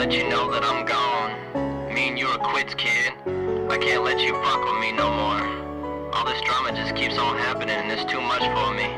let you know that I'm gone. Me and you are quits, kid. I can't let you fuck with me no more. All this drama just keeps on happening and it's too much for me.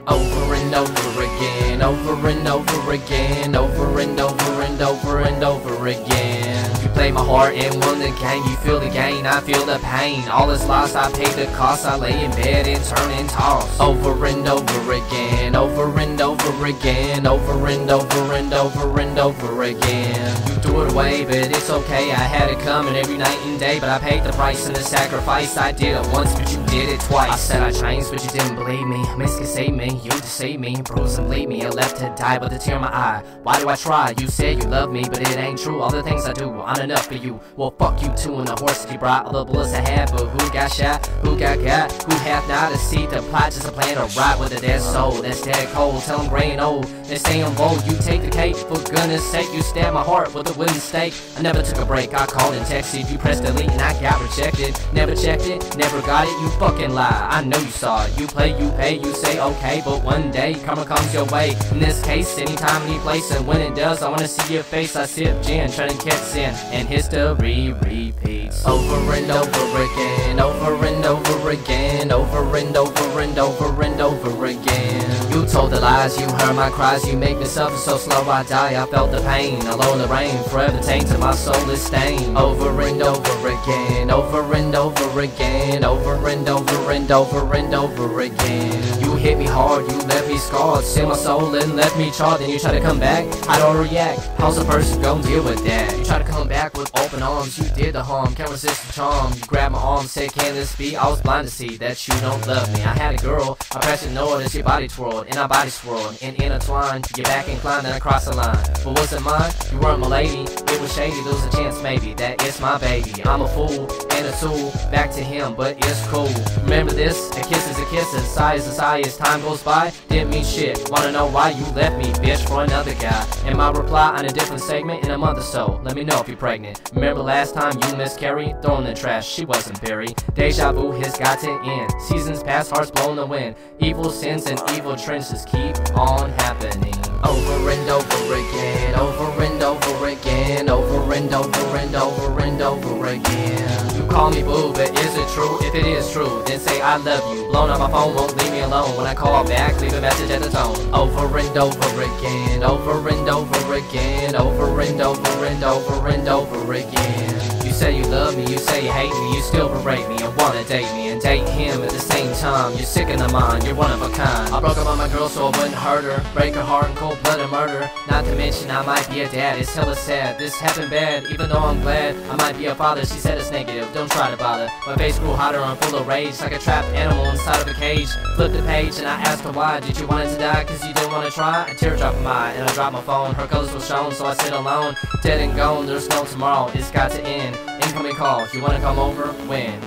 Over and over again, over and over again, over and over and over and over again. You play my heart and won the game, you feel the gain, I feel the pain. All is lost, I pay the cost, I lay in bed and turn and toss. Over and over again, over and over again, over and over and over and over again. You threw it away, but it's okay, I had it coming every night and day. But I paid the price and the sacrifice, I did it once, but you did it twice. I said I changed, but you didn't believe me. Misconceive me, you deceive me, bruise and bleed me. I left to die with a tear in my eye. Why do I try? You said you love me, but it ain't true. All the things I do aren't enough for you. Well, fuck you too and the horse that you brought. All the bullets I had, but who got shot? Who got? Who hath not a seat to plot? Just a plan to ride with a dead soul that's dead cold. Tell them gray and old, they stay on bold. You take the cake, for goodness sake. You stabbed my heart with a wooden stake. I never took a break, I called and texted. You pressed delete and I got rejected. Never checked it, never got it, you fucking lie. I know you saw it, you play, you pay, you say okay. But one day, karma comes your way. In this case, anytime, any place, and when it does, I wanna see your face. I sip gin, trying to catch sin, and history repeats. Over and over again, over and over again, over and over and over and over again. You told the lies, you heard my cries, you make me suffer so slow I die. I felt the pain, alone in the rain, forever tainted, my soul is stained. Over and over again, over and over again, over and over and over and over again. You hit me hard, you left me scarred, sealed my soul and left me charred. Then you try to come back, I don't react. How's a person gonna deal with that? You try to come back with open arms, you did the harm, can't resist the charm. You grabbed my arm, said can this be? I was blind to see that you don't love me. I had a girl, I pressed ignore as your body twirled, and our body swirled, and intertwined. You get back inclined, then I cross the line. But was it mine? You weren't my lady, it was shady, there was a chance maybe that it's my baby. I'm a fool, and a tool, back to him, but it's cool. Remember this, a kiss is a kiss, a sigh is a sigh as time goes by. Didn't mean shit, wanna know why you left me, bitch, for another guy. And my reply on a different segment in a month or so, let me know if you're pregnant. Remember last time you miscarried? Thrown in the trash, she wasn't buried. Deja vu has got to end, seasons past, hearts blown the wind. Evil sins and evil trends just keep on happening. Over and over again, over and over again, over and over and over and over again. You call me boo, but is it true? If it is true, then say I love you. Blown up my phone, won't leave me alone. When I call back, leave a message at the tone. Over and over again, over and over again, over and over and over and over again. You say you love me, you say you hate me, you still berate me and wanna date me and date him at the same time. You're sick in the mind, you're one of a kind. I broke up on my girl so I wouldn't hurt her, break her heart in cold-blooded murder. Not to mention I might be a dad, it's hella sad. This happened bad, even though I'm glad I might be a father. She said it's negative, don't try to bother. My face grew hotter, I'm full of rage, like a trapped animal inside of a cage. Flipped the page and I asked her why. Did you want it to die cause you didn't want to try? A teardrop in my eye and I dropped my phone. Her colors were shown so I sit alone, dead and gone, there's no tomorrow, it's got to end. Incoming call, you wanna come over? When?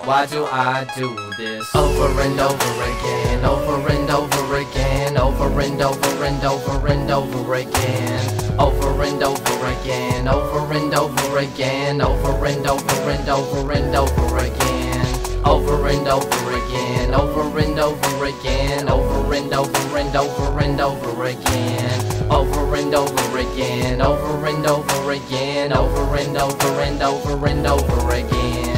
Why do I do this? Over and over again, over and over again, over and over and over and over again. Over and over again, over and over again, over and over and over and over again. Over and over again, over and over again, over and over and over and over again. Over and over again, over and over again, over and over and over and over again.